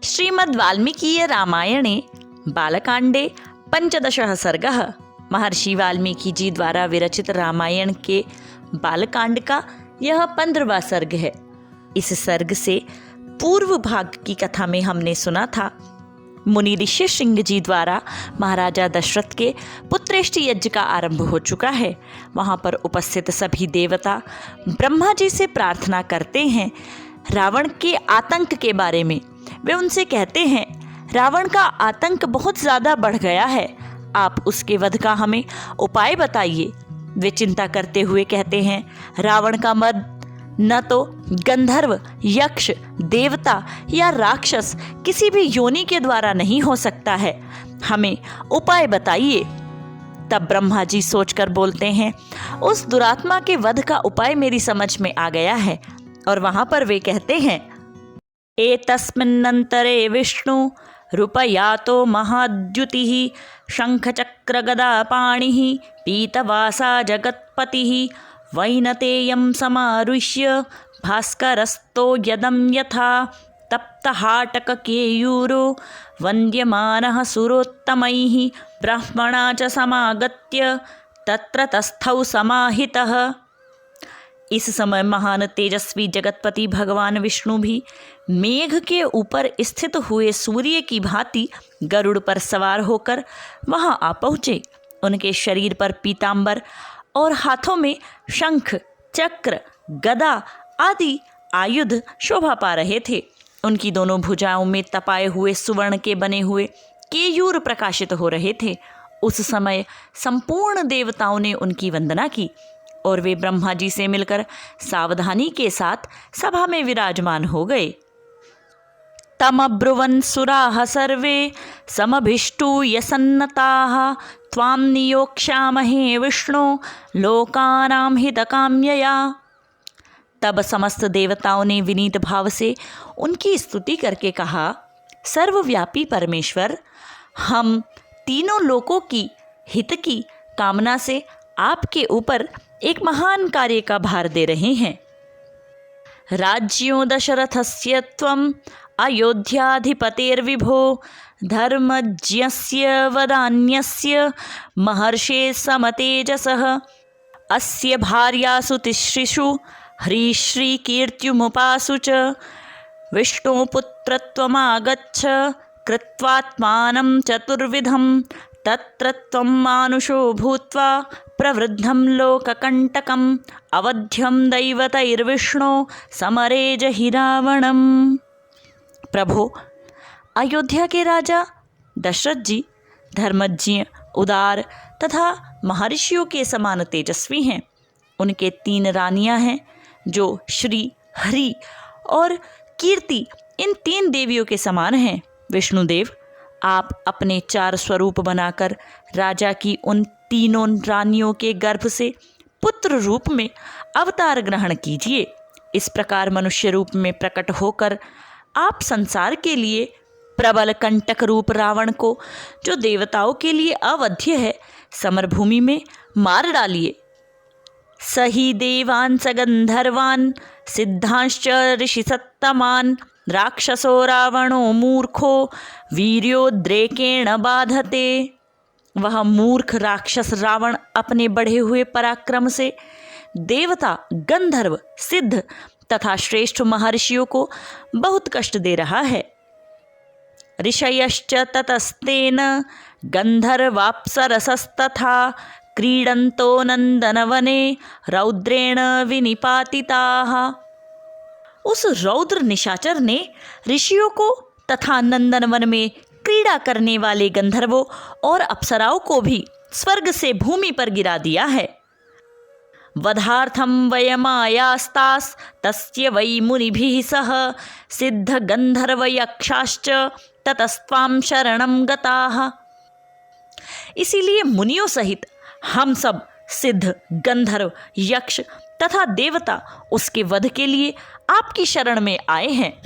श्रीमद् वाल्मीकीय रामायणे बालकांडे 15 सर्गः। महर्षि वाल्मीकि जी द्वारा विरचित रामायण के बालकांड का यह 15वां सर्ग है। इस सर्ग से पूर्व भाग की कथा में हमने सुना था मुनि ऋषि सिंह जी द्वारा महाराजा दशरथ के पुत्रेष्टि यज्ञ का आरंभ हो चुका है। वहाँ पर उपस्थित सभी देवता ब्रह्मा जी से प्रार्थना करते हैं रावण के आतंक के बारे में। वे उनसे कहते हैं, रावण का आतंक बहुत ज़्यादा बढ़ गया है, आप उसके वध का हमें उपाय बताइए। वे चिंता करते हुए कहते हैं, रावण का वध न तो गंधर्व, यक्ष, देवता या राक्षस किसी भी योनि के द्वारा नहीं हो सकता है, हमें उपाय बताइए। तब ब्रह्मा जी सोचकर बोलते हैं, उस दुरात्मा के वध का उपाय मेरी समझ में आ गया है। और वहां पर वे कहते हैं, एतस्मिन्नन्तरे विष्णु रूपयातो महाद्युतिः शङ्खचक्रगदापाणिः पीतवासा जगत्पतिः वैनतेयं समारुह्य भास्करस्तो यदं यथा तप्तहाटककेयूरो वन्द्यमानः सुरोत्तमैः ब्राह्मणा च समागत्य तत्र तस्थौ समाहितः। इस समय महान तेजस्वी जगतपति भगवान विष्णु भी मेघ के ऊपर स्थित हुए सूर्य की भांति गरुड़ पर सवार होकर वहां आ पहुँचे। उनके शरीर पर पीतांबर और हाथों में शंख, चक्र, गदा आदि आयुध शोभा पा रहे थे। उनकी दोनों भुजाओं में तपाए हुए सुवर्ण के बने हुए केयूर प्रकाशित हो रहे थे। उस समय संपूर्ण देवताओं ने उनकी वंदना की और वे ब्रह्मा जी से मिलकर सावधानी के साथ सभा में विराजमान हो गए। तमब्रुवन् सुराः सर्वे समभिष्टूय सन्नताः त्वां नियोक्ष्यामहे विष्णु लोकानां हितकाम्यया। तब समस्त देवताओं ने विनीत भाव से उनकी स्तुति करके कहा, सर्वव्यापी परमेश्वर, हम तीनों लोकों की हित की कामना से आपके ऊपर एक महान कार्य का भार दे रहे हैं। राज्यों दशरथस्य त्वं अयोध्याधिपतेर्विभो धर्मज्ञस्य वदान्यस्य महर्षे समतेजसः अस्य भार्यासु तिसृषु ह्रीश्रीकीर्त्युमुपासु च विष्णुपुत्रत्वमागच्छ कृत्वात्मानं चतुर्विधं तत्र त्वं मानुषो भूत्वा प्रवृद्धं लोककण्टकम् अवध्यं दैवतैर्विष्णो समरे जहि रावणम्। प्रभो, अयोध्या के राजा दशरथ जी धर्मज्ञ, उदार तथा महर्षियों के समान तेजस्वी हैं। उनके 3 रानियां हैं जो श्री, हरि और कीर्ति इन 3 देवियों के समान हैं। विष्णुदेव, आप अपने 4 स्वरूप बनाकर राजा की उन 3 रानियों के गर्भ से पुत्र रूप में अवतार ग्रहण कीजिए। इस प्रकार मनुष्य रूप में प्रकट होकर आप संसार के लिए प्रबल कंटक रूप रावण को, जो देवताओं के लिए अवध्य है, समरभूमि में मार डालिए। सही देवान् स गंधर्वान् सिद्धांश्च ऋषिसत्तमान् राक्षसो रावणो मूर्खो वीर्योद्रेकेण बाधते। वह मूर्ख राक्षस रावण अपने बढ़े हुए पराक्रम से देवता, गंधर्व, सिद्ध तथा श्रेष्ठ महर्षियों को बहुत कष्ट दे रहा है। ऋषयश्च ततस्तेन गंधर्वाप्सरसस्तथा क्रीडन्तो नंदनवने रौद्रेण विनिपातिताः। उस रौद्र निशाचर ने ऋषियों को तथा नंदनवन में क्रीड़ा करने वाले गंधर्वों और अप्सराओं को भी स्वर्ग से भूमि पर गिरा दिया है। वधार्थं वयमायास्तास् तस्य वै मुनिभिः सह सिद्ध गंधर्व यक्षाश्च ततस्त्वां शरणं गताः। इसीलिए मुनियों सहित हम सब सिद्ध, गंधर्व, यक्ष तथा देवता उसके वध के लिए आपकी शरण में आए हैं।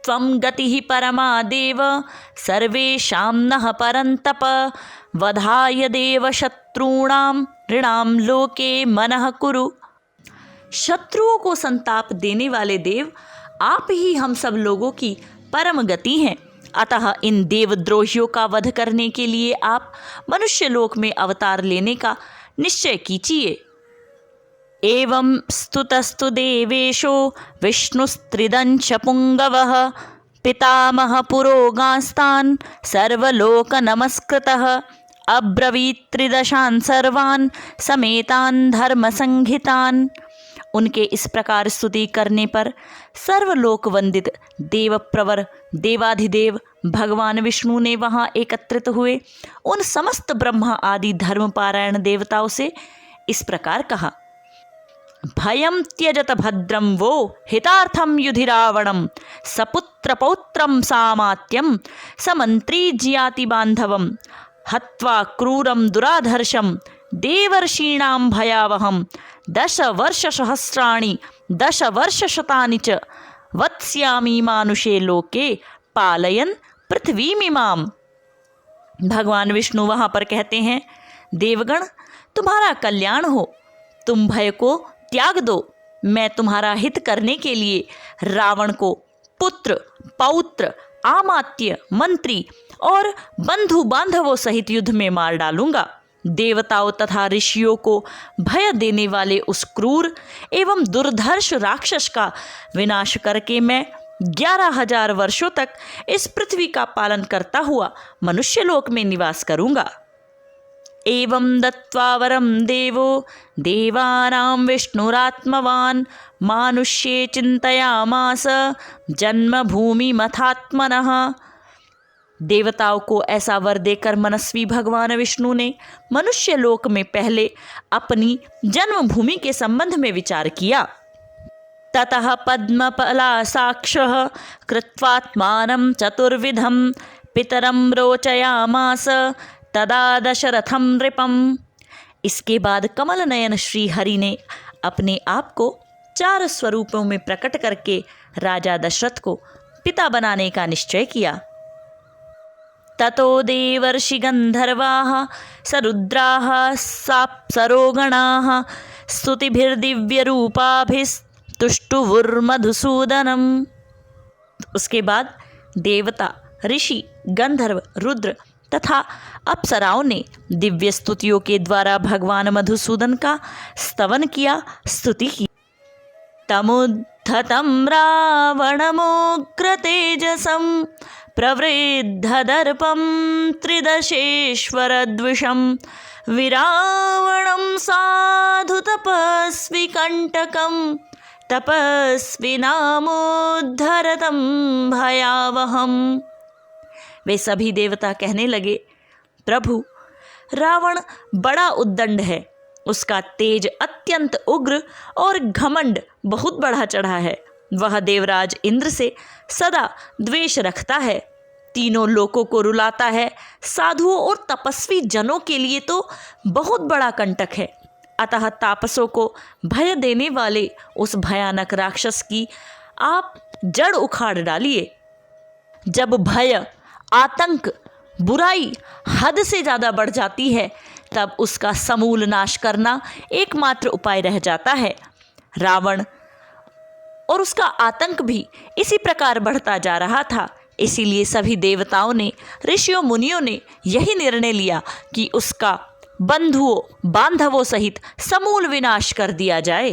त्वं गतिः परमा देव सर्वेषां नः परन्तप वधाय देव शत्रूणां ऋणां लोके मनः कुरु। शत्रुओं को संताप देने वाले देव, आप ही हम सब लोगों की परम गति हैं। अतः इन देवद्रोहियों का वध करने के लिए आप मनुष्य लोक में अवतार लेने का निश्चय कीजिए। एवं स्तुतस्तु देवेशो विष्णुस्त्रिदंश पुंगवः पितामह पुरोगास्तान् सर्वलोक नमस्कृतः अब्रवीत् त्रिदशान् सर्वान् समेतान् धर्म संहितान्। उनके इस प्रकार स्तुति करने पर सर्वलोक वंदित देव प्रवर देवाधिदेव भगवान विष्णु ने वहाँ एकत्रित हुए उन समस्त ब्रह्मा आदि धर्मपारायण देवताओं से इस प्रकार कहा। भयं त्यजत भद्रं वो हितार्थं युधि रावणं सपुत्र पौत्रं सामात्यं समंत्री ज्याति बांधवं हत्वा क्रूरं दुराधर्षं देवर्षीणां भयावहं 10 वर्ष सहस्राणि 10 वर्ष शतानि च वत्स्यामि मानुषे लोके पालयन पृथ्वीमिमाम। भगवान विष्णु वहाँ पर कहते हैं, देवगण तुम्हारा कल्याण हो, तुम भय को त्याग दो। मैं तुम्हारा हित करने के लिए रावण को पुत्र पौत्र आमात्य मंत्री और बंधु बांधवों सहित युद्ध में मार डालूंगा। देवताओं तथा ऋषियों को भय देने वाले उस क्रूर एवं दुर्धर्ष राक्षस का विनाश करके मैं 11,000 वर्षों तक इस पृथ्वी का पालन करता हुआ मनुष्य लोक में निवास करूंगा। एवं दत्त्वा वरं देवो देवानां विष्णुरात्मवान् मानुष्ये चिंतयामास जन्मभूमि मथात्मनः। देवताओं को ऐसा वर देकर मनस्वी भगवान विष्णु ने मनुष्य लोक में पहले अपनी जन्मभूमि के संबंध में विचार किया। ततः पद्मपलासाक्षः कृत्वात्मानं चतुर्विधं पितरं रोचयामास तदा दशरथं नृपम्। इसके बाद कमल नयन श्री हरि ने अपने आप को 4 स्वरूपों में प्रकट करके राजा दशरथ को पिता बनाने का निश्चय किया। ततो देवर्षि गंधर्वाः सरुद्राः साप्सरोगणाः स्तुतिभिर्दिव्यरूपाभिस्तुष्टुवुर्मधुसूदनम्। उसके बाद देवता ऋषि गंधर्व रुद्र तथा अप्सराओं ने दिव्य स्तुतियों के द्वारा भगवान मधुसूदन का स्तवन किया, स्तुति की। तमुद्धतं रावणमोग्रतेजसं प्रवृद्धदर्पं त्रिदशेश्वरद्विषं विरावणं साधु तपस्वी कंटकं तपस्विनामोद्धरतं भयावहम्। वे सभी देवता कहने लगे, प्रभु रावण बड़ा उद्दंड है, उसका तेज अत्यंत उग्र और घमंड बहुत बढ़ा चढ़ा है। वह देवराज इंद्र से सदा द्वेष रखता है, तीनों लोकों को रुलाता है, साधुओं और तपस्वी जनों के लिए तो बहुत बड़ा कंटक है। अतः तापसों को भय देने वाले उस भयानक राक्षस की आप जड़ उखाड़ डालिए। जब भय आतंक बुराई हद से ज़्यादा बढ़ जाती है तब उसका समूल नाश करना एकमात्र उपाय रह जाता है। रावण और उसका आतंक भी इसी प्रकार बढ़ता जा रहा था। इसीलिए सभी देवताओं ने ऋषियों मुनियों ने यही निर्णय लिया कि उसका बंधुओं बांधवों सहित समूल विनाश कर दिया जाए।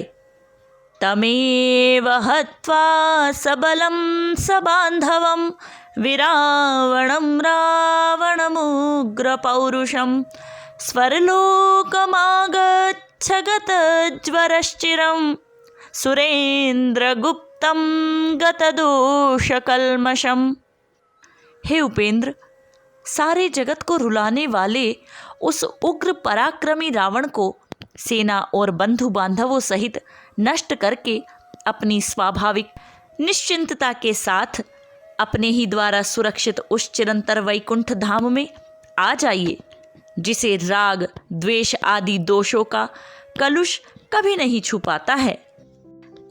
तमेव हत्वा सबलं सबांधवं विरावणं रावणमुग्रपौरुषं स्वर्लोकमागच्छ गतज्वरश्चिरं सुरेंद्रगुप्तं गतदोषकल्मषम्। हे उपेंद्र, सारे जगत को रुलाने वाले उस उग्र पराक्रमी रावण को सेना और बंधु बांधवों सहित नष्ट करके अपनी स्वाभाविक निश्चिंतता के साथ अपने ही द्वारा सुरक्षित उस चिरंतर वैकुंठ धाम में आ जाइए, जिसे राग द्वेष आदि दोषों का कलुष कभी नहीं छुपाता है।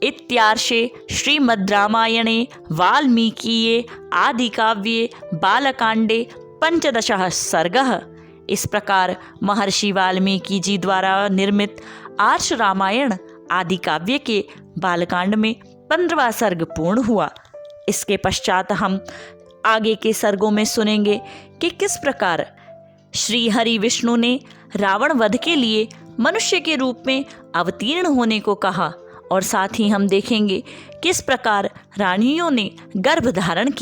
इत्यार्षे श्रीमद् रामायणे वाल्मीकिये आदिकाव्ये बालकांडे 15 सर्गः। इस प्रकार महर्षि वाल्मीकि जी द्वारा निर्मित आर्ष रामायण आदि काव्य के बालकांड में 15वां सर्ग पूर्ण हुआ। इसके पश्चात हम आगे के सर्गों में सुनेंगे कि किस प्रकार श्री हरि विष्णु ने रावण वध के लिए मनुष्य के रूप में अवतीर्ण होने को कहा, और साथ ही हम देखेंगे किस प्रकार रानियों ने गर्भ धारण किया।